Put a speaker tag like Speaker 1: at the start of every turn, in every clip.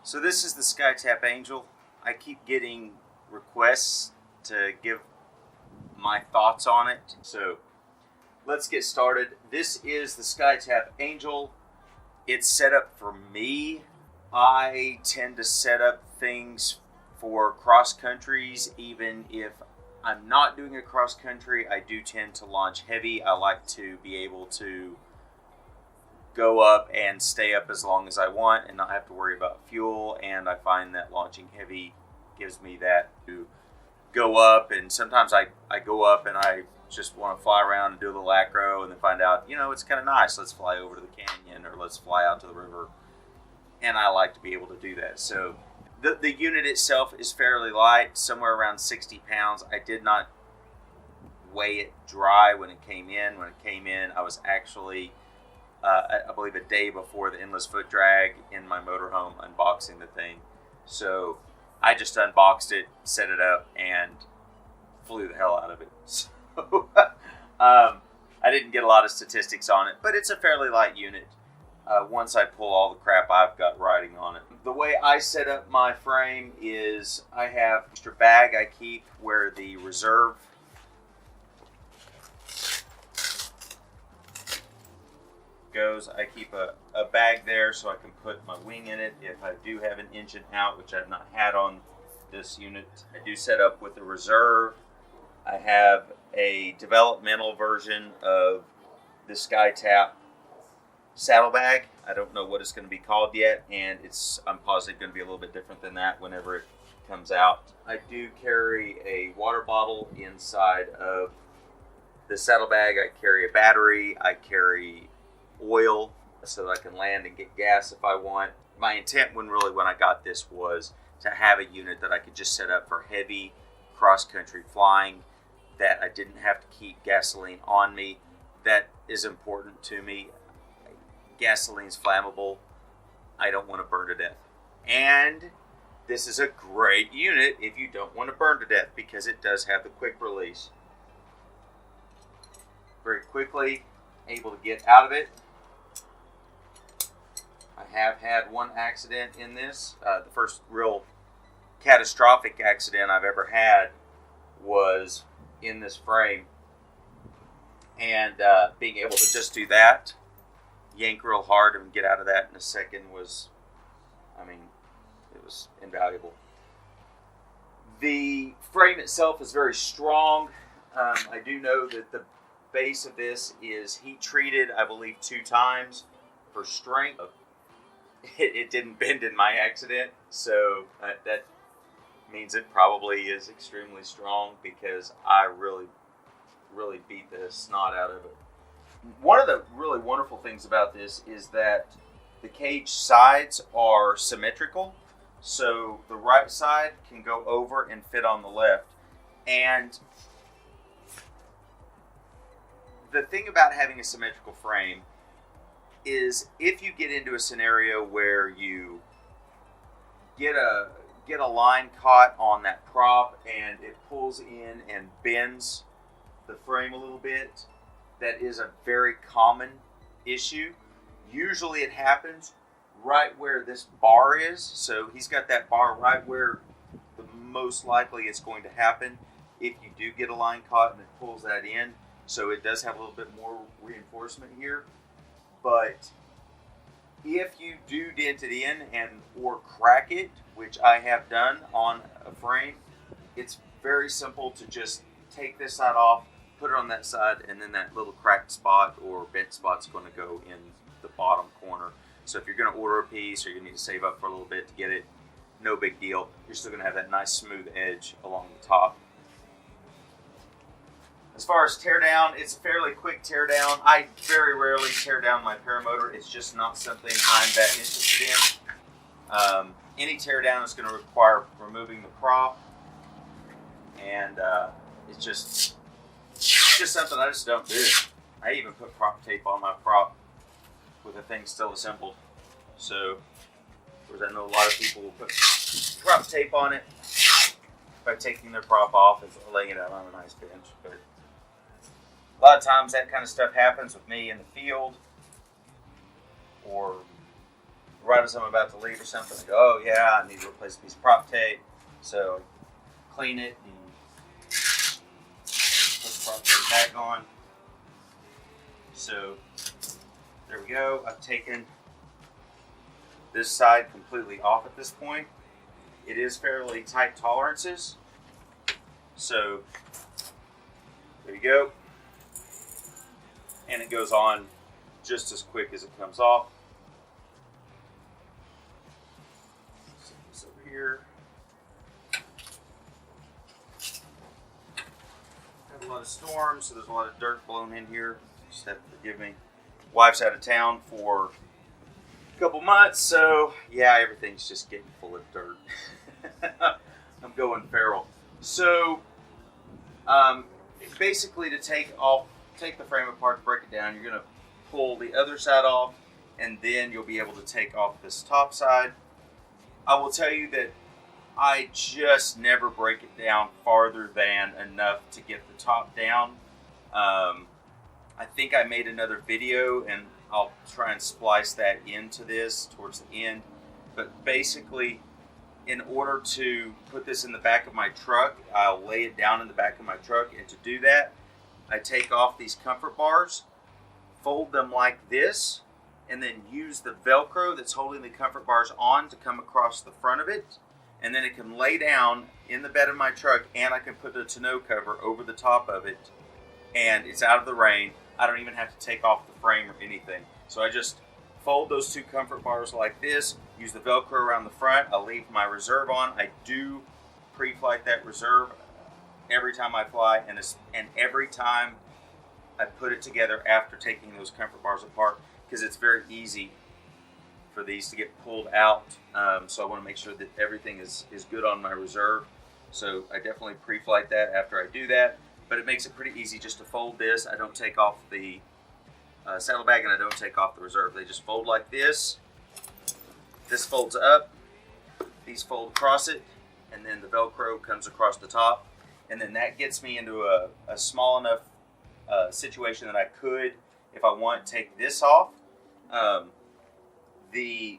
Speaker 1: So this is the Skytap Angel. I keep getting requests to give my thoughts on it. So let's get started. This is the Skytap Angel. It's set up for me. I tend to set up things for cross countries. Even if I'm not doing a cross country, I do tend to launch heavy. I like to be able to go up and stay up as long as I want and not have to worry about fuel. And I find that launching heavy gives me that to go up. And sometimes I go up and I just want to fly around and do a little acro and then find out, it's kind of nice. Let's fly over to the canyon or let's fly out to the river. And I like to be able to do that. So the unit itself is fairly light, somewhere around 60 pounds. I did not weigh it dry when it came in. When it came in, I was actually, I believe, a day before the endless foot drag in my motorhome unboxing the thing. So I just unboxed it, set it up, and flew the hell out of it. So I didn't get a lot of statistics on it, but it's a fairly light unit. Once I pull all the crap I've got riding on it. The way I set up my frame is I have an extra bag I keep where the reserve goes. I keep a bag there so I can put my wing in it if I do have an engine out, which I've not had on this unit. I do set up with the reserve. I have a developmental version of the Skytap saddlebag. I don't know what it's going to be called yet, and I'm positive going to be a little bit different than that whenever it comes out. I do carry a water bottle inside of the saddlebag. I carry a battery. I carry oil so that I can land and get gas if I want. My intent when I got this was to have a unit that I could just set up for heavy cross-country flying, that I didn't have to keep gasoline on me. That is important to me. Gasoline's flammable. I don't want to burn to death. And this is a great unit if you don't want to burn to death, because it does have the quick release. Very quickly able to get out of it. I have had one accident in this. The first real catastrophic accident I've ever had was in this frame. And being able to just do that, yank real hard and get out of that in a second it was invaluable. The frame itself is very strong. I do know that the base of this is heat treated, I believe, 2 times for strength. It didn't bend in my accident, so that means it probably is extremely strong, because I really beat the snot out of it. One of the really wonderful things about this is that the cage sides are symmetrical, so the right side can go over and fit on the left. And the thing about having a symmetrical frame is if you get into a scenario where you get a line caught on that prop and it pulls in and bends the frame a little bit, that is a very common issue. Usually it happens right where this bar is. So he's got that bar right where the most likely it's going to happen if you do get a line caught and it pulls that in. So it does have a little bit more reinforcement here. But if you do dent it in or crack it, which I have done on a frame, it's very simple to just take this side off, put it on that side, and then that little cracked spot or bent spot's going to go in the bottom corner. So if you're going to order a piece or you need to save up for a little bit to get it, no big deal. You're still going to have that nice smooth edge along the top. As far as teardown, it's a fairly quick teardown. I very rarely tear down my paramotor. It's just not something I'm that interested in. Any teardown is going to require removing the prop, and it's just something I just don't do. I even put prop tape on my prop with the thing still assembled. So, whereas I know a lot of people will put prop tape on it by taking their prop off and laying it out on a nice bench. But a lot of times that kind of stuff happens with me in the field, or right as I'm about to leave or something, I go, oh yeah, I need to replace a piece of prop tape. So clean it and put the prop tape back on. So there we go. I've taken this side completely off at this point. It is fairly tight tolerances. So there you go. And it goes on just as quick as it comes off. Set this over here. Have a lot of storms, so there's a lot of dirt blown in here. Just have to forgive me. Wife's out of town for a couple months, so yeah, everything's just getting full of dirt. I'm going feral. So basically, to take the frame apart, break it down, you're going to pull the other side off, and then you'll be able to take off this top side. I will tell you that I just never break it down farther than enough to get the top down. I think I made another video, and I'll try and splice that into this towards the end. But basically, in order to put this in the back of my truck, I'll lay it down in the back of my truck, and to do that, I take off these comfort bars, fold them like this, and then use the Velcro that's holding the comfort bars on to come across the front of it. And then it can lay down in the bed of my truck, and I can put a tonneau cover over the top of it, and it's out of the rain. I don't even have to take off the frame or anything. So I just fold those two comfort bars like this, use the Velcro around the front. I'll leave my reserve on. I do pre-flight that reserve every time I fly, and every time I put it together after taking those comfort bars apart, because it's very easy for these to get pulled out. So I want to make sure that everything is good on my reserve. So I definitely pre-flight that after I do that. But it makes it pretty easy just to fold this. I don't take off the saddlebag, and I don't take off the reserve. They just fold like this. This folds up. These fold across it. And then the Velcro comes across the top. And then that gets me into a small enough situation that I could, if I want, take this off. The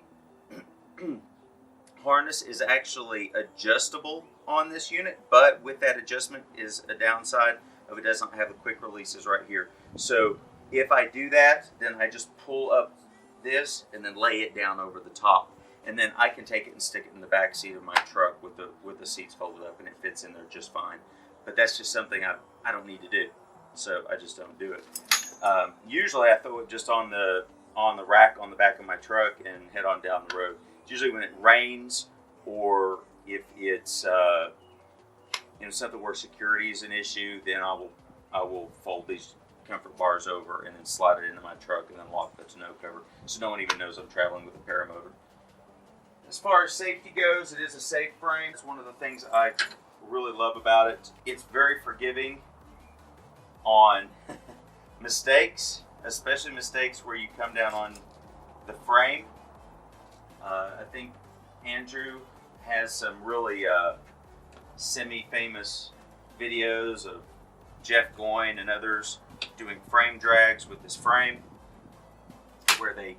Speaker 1: harness is actually adjustable on this unit, but with that adjustment is a downside of it doesn't have the quick releases right here. So if I do that, then I just pull up this and then lay it down over the top, and then I can take it and stick it in the back seat of my truck with the seats folded up, and it fits in there just fine. But that's just something I don't need to do, so I just don't do it. Usually I throw it just on the rack on the back of my truck and head on down the road. It's usually when it rains, or if it's something where security is an issue, then I will fold these comfort bars over and then slide it into my truck and then lock the tonneau cover, so no one even knows I'm traveling with a paramotor. As far as safety goes, it is a safe frame. It's one of the things I really love about it. It's very forgiving on mistakes, especially mistakes where you come down on the frame. I think Andrew has some really semi-famous videos of Jeff Goyne and others doing frame drags with this frame, where they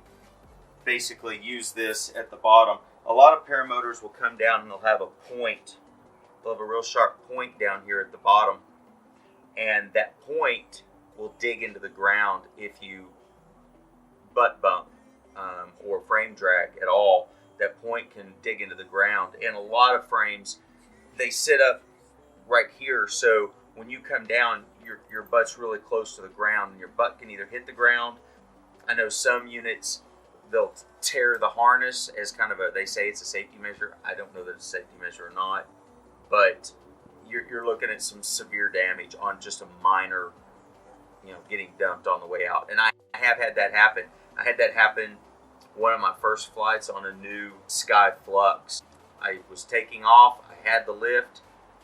Speaker 1: basically use this at the bottom. A lot of paramotors will come down and they'll have a point. They'll have a real sharp point down here at the bottom, and that point will dig into the ground if you butt bump or frame drag at all. That point can dig into the ground, and a lot of frames, they sit up right here, so when you come down, your butt's really close to the ground, and your butt can either hit the ground. I know some units, they'll tear the harness as kind of they say it's a safety measure. I don't know that it's a safety measure or not, but you're looking at some severe damage on just a minor, getting dumped on the way out. And I have had that happen. I had that happen one of my first flights on a new Sky Flux. I was taking off, I had the lift,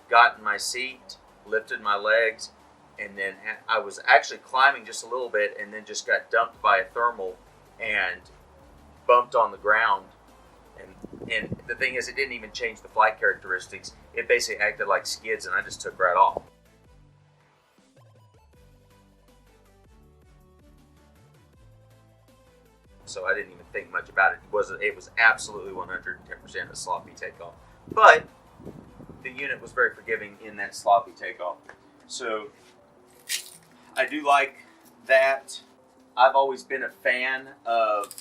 Speaker 1: got in my seat, lifted my legs, and then I was actually climbing just a little bit, and then just got dumped by a thermal and bumped on the ground. And the thing is, it didn't even change the flight characteristics. It basically acted like skids, and I just took right off. so I didn't even think much about it. It was absolutely 110% a sloppy takeoff. But the unit was very forgiving in that sloppy takeoff. So I do like that. I've always been a fan of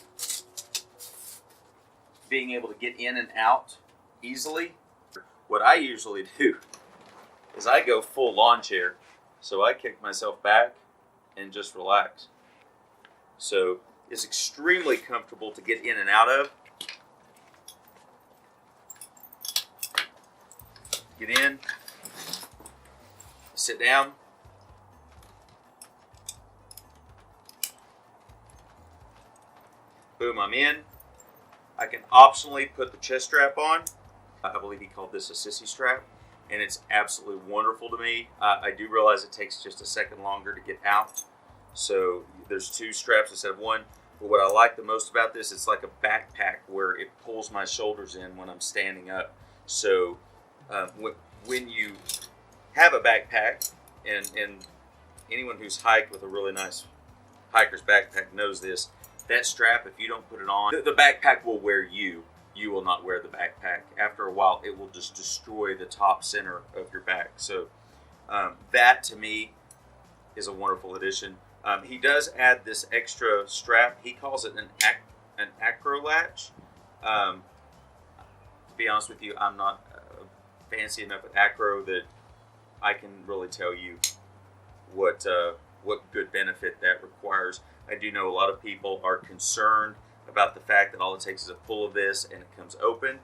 Speaker 1: being able to get in and out easily. What I usually do is I go full lawn chair. So I kick myself back and just relax. So it's extremely comfortable to get in and out of. Get in, sit down. Boom, I'm in. I can optionally put the chest strap on. I believe he called this a sissy strap, and it's absolutely wonderful to me. I do realize it takes just a second longer to get out. So there's 2 straps instead of 1. But what I like the most about this, it's like a backpack where it pulls my shoulders in when I'm standing up. So when you have a backpack, and anyone who's hiked with a really nice hiker's backpack knows this, that strap, if you don't put it on, the backpack will wear you. You will not wear the backpack. After a while, it will just destroy the top center of your back. So that, to me, is a wonderful addition. He does add this extra strap. He calls it an acro latch. To be honest with you, I'm not fancy enough at acro that I can really tell you what good benefit that requires. I do know a lot of people are concerned about the fact that all it takes is a pull of this and it comes open.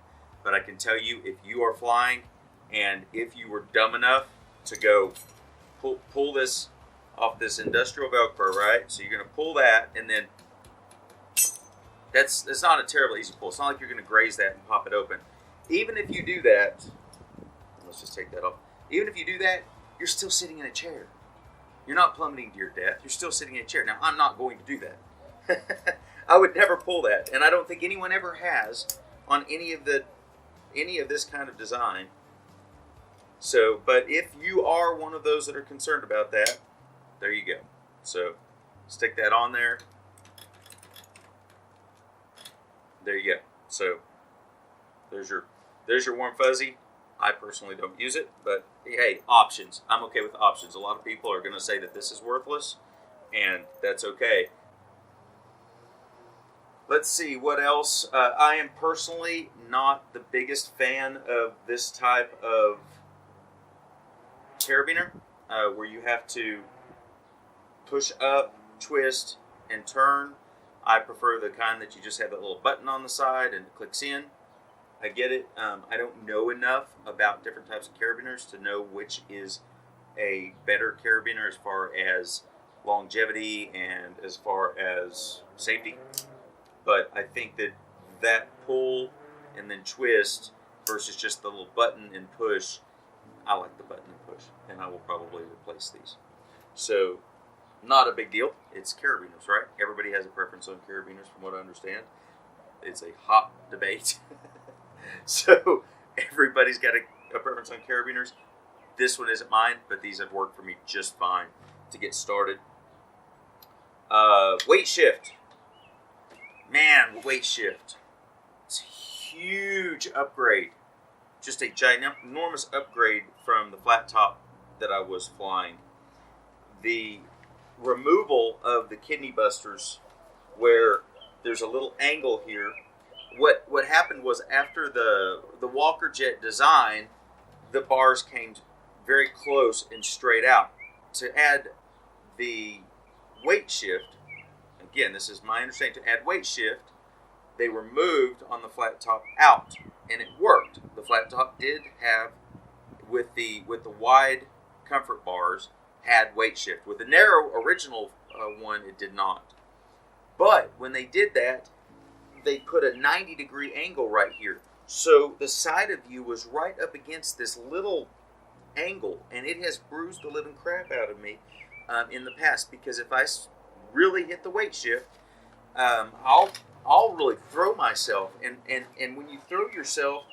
Speaker 1: But I can tell you, if you are flying and if you were dumb enough to go pull this off this industrial Velcro, right? So you're going to pull that, and then that's not a terribly easy pull. It's not like you're going to graze that and pop it open. Even if you do that, let's just take that off. Even if you do that, you're still sitting in a chair. You're not plummeting to your death. You're still sitting in a chair. Now, I'm not going to do that. I would never pull that, and I don't think anyone ever has on any of this kind of design. So, but if you are one of those that are concerned about that, there you go. So, stick that on there. There you go. So, there's your warm fuzzy. I personally don't use it, but hey, options. I'm okay with options. A lot of people are going to say that this is worthless, and that's okay. Let's see, what else? I am personally not the biggest fan of this type of carabiner, where you have to push up, twist, and turn. I prefer the kind that you just have that little button on the side and it clicks in. I get it. I don't know enough about different types of carabiners to know which is a better carabiner as far as longevity and as far as safety. But I think that pull and then twist versus just the little button and push, I like the button and push, and I will probably replace these. So, not a big deal. It's carabiners, right? Everybody has a preference on carabiners, from what I understand. It's a hot debate. So, everybody's got a preference on carabiners. This one isn't mine, but these have worked for me just fine to get started. Weight shift. Man, weight shift. It's a huge upgrade. Just a ginormous upgrade from the flat top that I was flying. The removal of the kidney busters, where there's a little angle here. What happened was, after the Walker Jet design, the bars came very close and straight out. To add the weight shift, again, this is my understanding, to add weight shift, they were moved on the flat top out, and it worked. The flat top did have, with the wide comfort bars, had weight shift. With the narrow original one, it did not. But when they did that, they put a 90-degree angle right here. So the side of you was right up against this little angle, and it has bruised the living crap out of me in the past, because if I really hit the weight shift, I'll really throw myself, and when you throw yourself,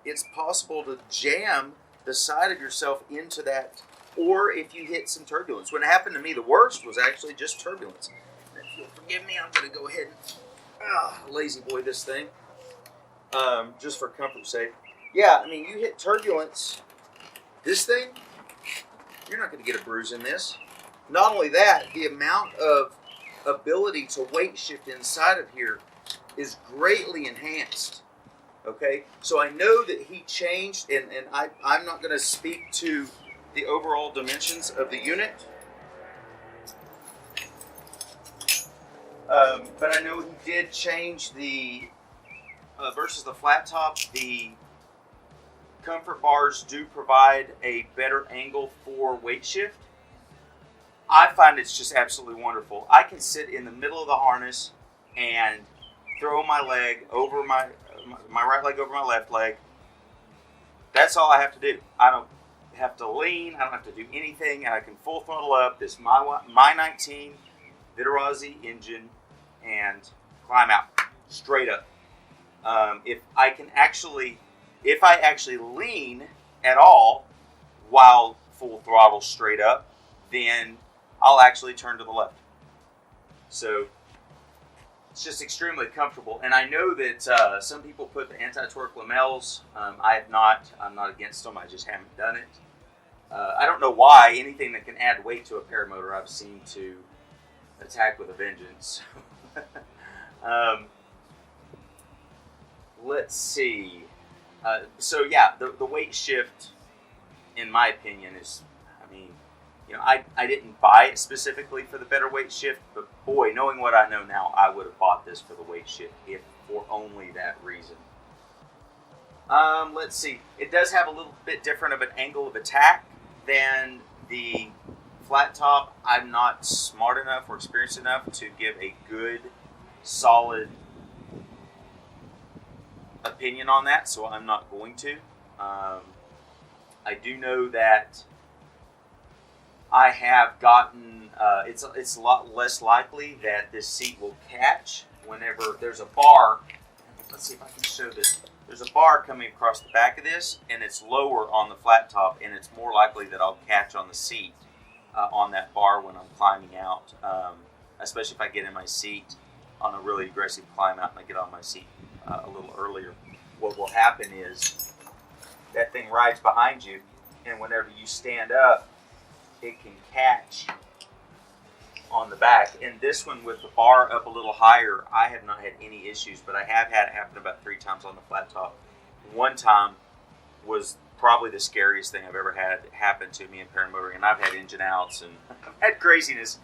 Speaker 1: it's possible to jam the side of yourself into that, or if you hit some turbulence. When it happened to me, the worst was actually just turbulence. If you'll forgive me, I'm going to go ahead and Lazy boy this thing. Just for comfort's sake. Yeah, I mean, you hit turbulence. This thing, you're not going to get a bruise in this. Not only that, the amount of ability to weight shift inside of here is greatly enhanced. Okay, so I know that he changed, and I'm not going to speak to the overall dimensions of the unit, but I know he did change the, versus the flat top, the comfort bars do provide a better angle for weight shift. I find it's just absolutely wonderful. I can sit in the middle of the harness and throw my leg over my right leg over my left leg. That's all I have to do. I don't have to lean. I don't have to do anything. I can full throttle up this my 19 Vitarazi engine and climb out straight up. If I actually lean at all while full throttle straight up, then I'll actually turn to the left. So it's just extremely comfortable. And I know that some people put the anti-torque lamels. I have not. I'm not against them. I just haven't done it. I don't know why anything that can add weight to a paramotor I've seen to attack with a vengeance. Let's see. So yeah, the weight shift, in my opinion, is, I mean, you know, I didn't buy it specifically for the better weight shift, but boy, knowing what I know now, I would have bought this for the weight shift, if for only that reason. Let's see. It does have a little bit different of an angle of attack than the flat top. I'm not smart enough or experienced enough to give a good, solid opinion on that, so I'm not going to. I do know that I have gotten, it's a lot less likely that this seat will catch whenever there's a bar. Let's see if I can show this. There's a bar coming across the back of this, and it's lower on the flat top, and it's more likely that I'll catch on the seat on that bar when I'm climbing out, especially if I get in my seat on a really aggressive climb out and I get on my seat a little earlier. What will happen is that thing rides behind you, and whenever you stand up, it can catch on the back. And this one, with the bar up a little higher, I have not had any issues, but I have had it happen about 3 times on the flat top. One time was probably the scariest thing I've ever had happen to me in paramotoring, and I've had engine outs and I've had craziness,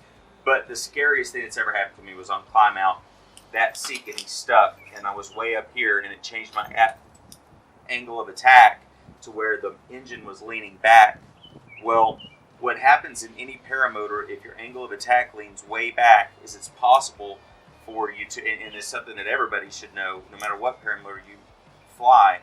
Speaker 1: but the scariest thing that's ever happened to me was on climb out, that seat getting stuck, and I was way up here, and it changed my angle of attack to where the engine was leaning back. Well, what happens in any paramotor, if your angle of attack leans way back, is it's possible for you to, and it's something that everybody should know, no matter what paramotor you fly,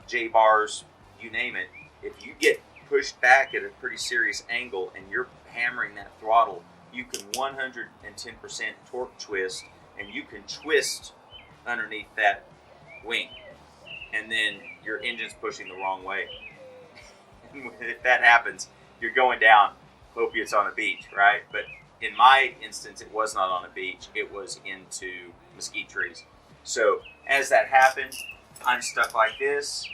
Speaker 1: J-bars, you name it, if you get pushed back at a pretty serious angle and you're hammering that throttle, you can 110% torque twist, and you can twist underneath that wing, and then your engine's pushing the wrong way. If that happens, you're going down. Hope it's on a beach, right? But in my instance, it was not on a beach. It was into mesquite trees. So as that happened, I'm stuck like this.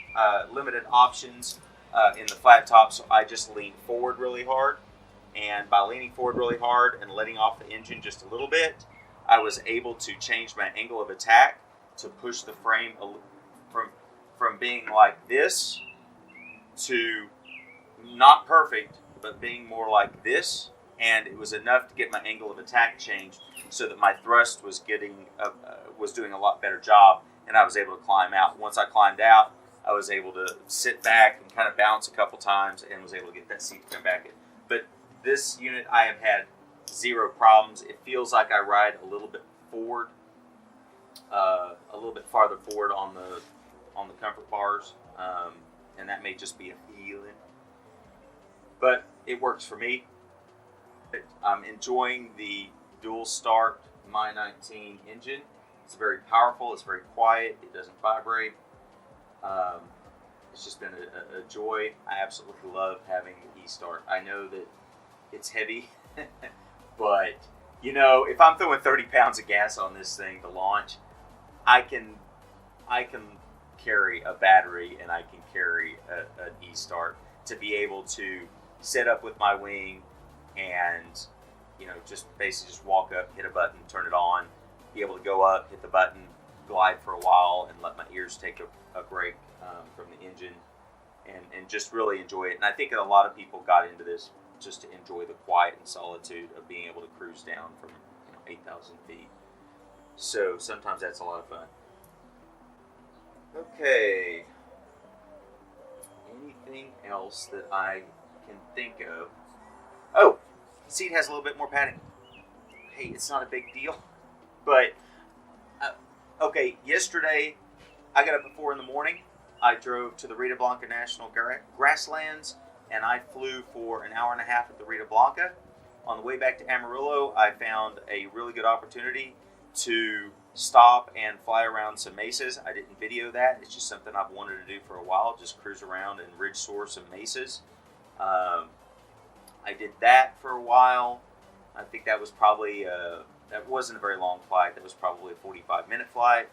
Speaker 1: Limited options in the flat top, so I just leaned forward really hard. And by leaning forward really hard and letting off the engine just a little bit, I was able to change my angle of attack to push the frame from being like this to not perfect, but being more like this. And it was enough to get my angle of attack changed so that my thrust was was doing a lot better job, and I was able to climb out. Once I climbed out, I was able to sit back and kind of bounce a couple times, and was able to get that seat to come back in. But this unit, I have had 0 problems. It feels like I ride a little bit forward, a little bit farther forward on the comfort bars, and that may just be a feeling, but it works for me. I'm enjoying the dual start My 19 engine. It's very powerful. It's very quiet. It doesn't vibrate. It's just been a joy. I absolutely love having the e-start. I know that it's heavy, but You know, if I'm throwing 30 pounds of gas on this thing to launch, I can carry a battery and I can carry an e-start to be able to set up with my wing and, you know, just basically just walk up, hit a button, turn it on, be able to go up, hit the button, glide for a while, and let my ears take a break from the engine, and just really enjoy it. And I think that a lot of people got into this just to enjoy the quiet and solitude of being able to cruise down from 8,000 feet. So sometimes that's a lot of fun. Okay. Anything else that I can think of? Oh, the seat has a little bit more padding. Hey, it's not a big deal. But, okay, yesterday I got up at 4 in the morning. I drove to the Rita Blanca National Grasslands, and I flew for an hour and a half at the Rita Blanca. On the way back to Amarillo, I found a really good opportunity to stop and fly around some mesas. I didn't video that. It's just something I've wanted to do for a while, just cruise around and ridge soar some mesas. I did that for a while. I think that was probably, that wasn't a very long flight. That was probably a 45-minute flight.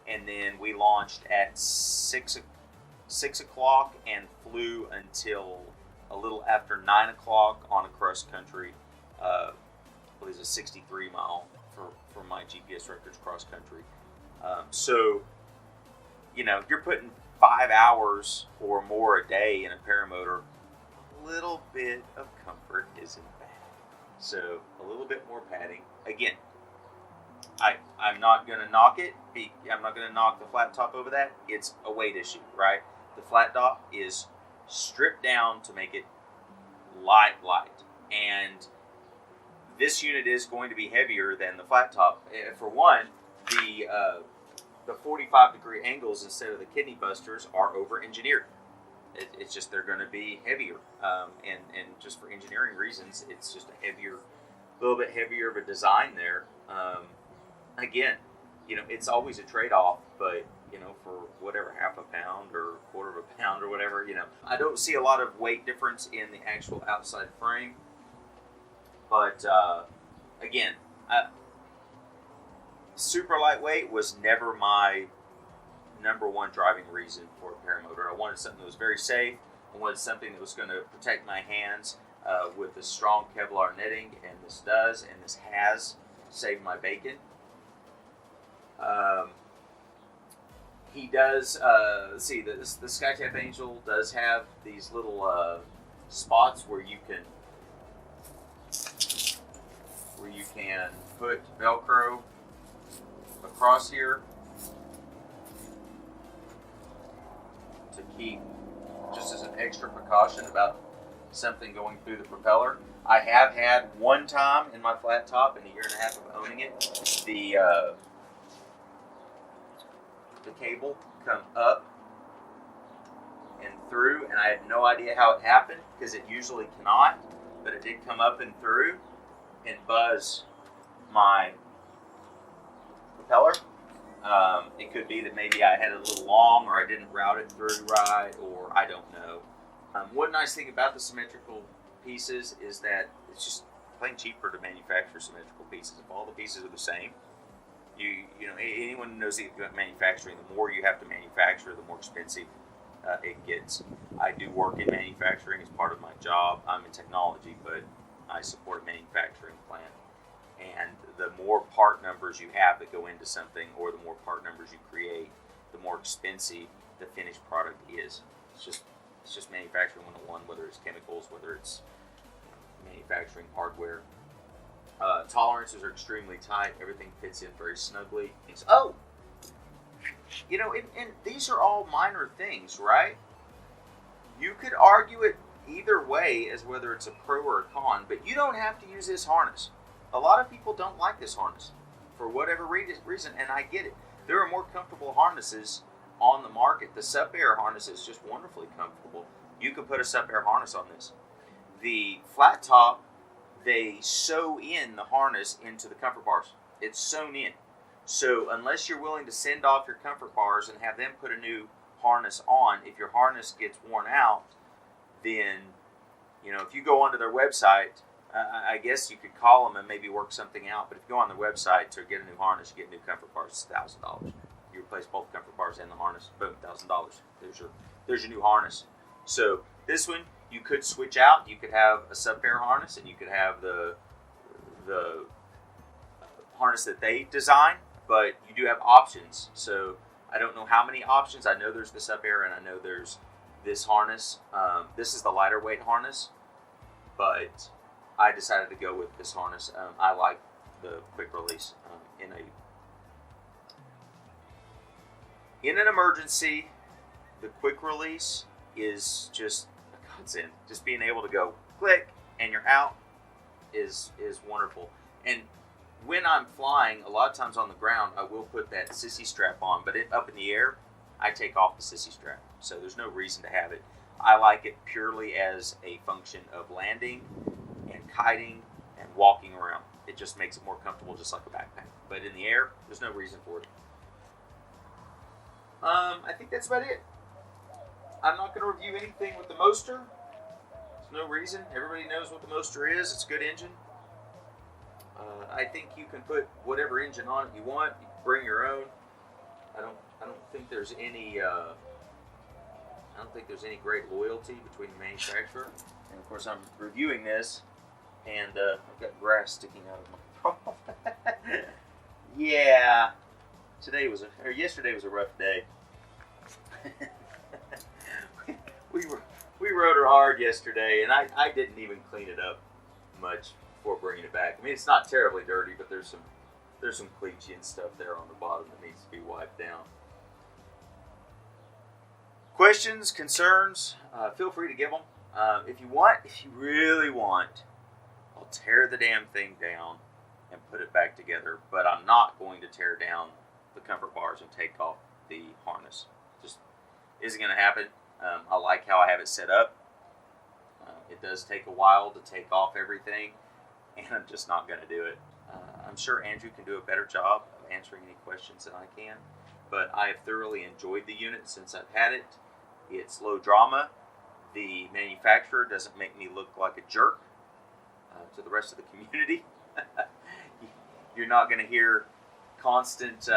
Speaker 1: And then we launched at 6 o'clock and flew until a little after 9 o'clock on a cross country. It was a 63 mile for my GPS records cross country. So, you know, you're putting 5 hours or more a day in a paramotor. A little bit of comfort isn't bad. So a little bit more padding. Again, I'm not going to knock it. I'm not going to knock the flat top over that. It's a weight issue, right? The flat top is stripped down to make it light. And this unit is going to be heavier than the flat top. For one, the 45-degree angles instead of the kidney busters are over-engineered. It's just they're going to be heavier. And just for engineering reasons, it's just a little bit heavier of a design there. Again, you know, it's always a trade-off, but, you know, for whatever, half a pound or quarter of a pound or whatever, you know, I don't see a lot of weight difference in the actual outside frame. But, again, super lightweight was never my number one driving reason for a paramotor. I wanted something that was very safe. I wanted something that was going to protect my hands with the strong Kevlar netting, and this does, and this has saved my bacon. He does, let's see, the Skytap Angel does have these little spots where you can put Velcro across here to keep, just as an extra precaution about something going through the propeller. I have had one time in my flat top in a year and a half of owning it, the cable come up and through, and I had no idea how it happened because it usually cannot, but it did come up and through and buzz my propeller. It could be that maybe I had it a little long, or I didn't route it through right, or I don't know. One nice thing about the symmetrical pieces is that it's just plain cheaper to manufacture symmetrical pieces. If all the pieces are the same, you know, anyone who knows about manufacturing, the more you have to manufacture, the more expensive it gets. I do work in manufacturing as part of my job. I'm in technology, but I support a manufacturing plant. And the more part numbers you have that go into something, or the more part numbers you create, the more expensive the finished product is. It's just manufacturing 101, whether it's chemicals, whether it's manufacturing hardware. Tolerances are extremely tight. Everything fits in very snugly. You know, and these are all minor things, right? You could argue it either way as whether it's a pro or a con, but you don't have to use this harness. A lot of people don't like this harness for whatever reason, and I get it. There are more comfortable harnesses on the market. The sub-air harness is just wonderfully comfortable. You could put a sub-air harness on this. The flat top, they sew in the harness into the comfort bars. It's sewn in. So unless you're willing to send off your comfort bars and have them put a new harness on, if your harness gets worn out, then, you know, if you go onto their website, I guess you could call them and maybe work something out. But if you go on their website to get a new harness, you get new comfort bars, it's $1,000. You replace both comfort bars and the harness, boom, $1,000. There's your new harness. So this one you could switch out. You could have a sub-pair harness, and you could have the harness that they design. But you do have options. So I don't know how many options. I know there's the sub-air, and I know there's this harness. This is the lighter weight harness, but I decided to go with this harness. I like the quick release. In an emergency, the quick release is just a godsend. Just being able to go click and you're out is wonderful. And when I'm flying, a lot of times on the ground, I will put that sissy strap on, but up in the air, I take off the sissy strap. So there's no reason to have it. I like it purely as a function of landing and kiting and walking around. It just makes it more comfortable, just like a backpack. But in the air, there's no reason for it. I think that's about it. I'm not going to review anything with the Moster. There's no reason. Everybody knows what the Moster is. It's a good engine. I think you can put whatever engine on it you want. You can bring your own. I don't think there's any. I don't think there's any great loyalty between the manufacturer. And of course, I'm reviewing this, and I've got grass sticking out of my. Yeah, yesterday was a rough day. we rode her hard yesterday, and I didn't even clean it up much before bringing it back. I mean, it's not terribly dirty, but there's some cleachy and stuff there on the bottom that needs to be wiped down. Questions, concerns, feel free to give them. If you really want, I'll tear the damn thing down and put it back together, but I'm not going to tear down the comfort bars and take off the harness. Just isn't going to happen. I like how I have it set up. It does take a while to take off everything, and I'm just not going to do it. I'm sure Andrew can do a better job of answering any questions than I can, but I have thoroughly enjoyed the unit since I've had it. It's low drama. The manufacturer doesn't make me look like a jerk to the rest of the community. You're not going to hear constant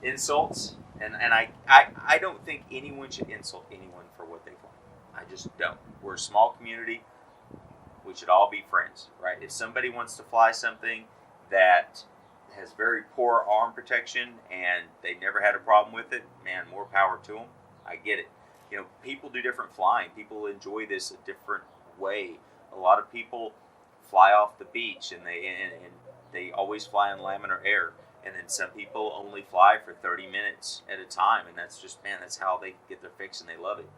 Speaker 1: insults, and I don't think anyone should insult anyone for what they fly. I just don't. We're a small community. We should all be friends, right? If somebody wants to fly something that has very poor arm protection and they never had a problem with it, man, more power to them. I get it. You know, people do different flying. People enjoy this a different way. A lot of people fly off the beach and they always fly in laminar air. And then some people only fly for 30 minutes at a time, and that's just, man, that's how they get their fix and they love it.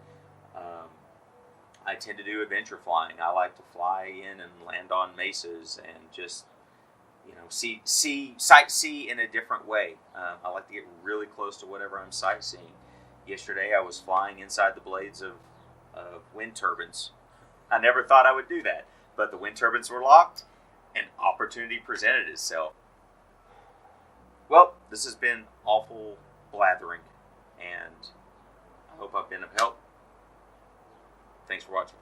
Speaker 1: I tend to do adventure flying. I like to fly in and land on mesas and just, you know, sightsee in a different way. I like to get really close to whatever I'm sightseeing. Yesterday I was flying inside the blades of wind turbines. I never thought I would do that, but the wind turbines were locked and opportunity presented itself. Well, this has been awful blathering, and I hope I've been of help. Thanks for watching.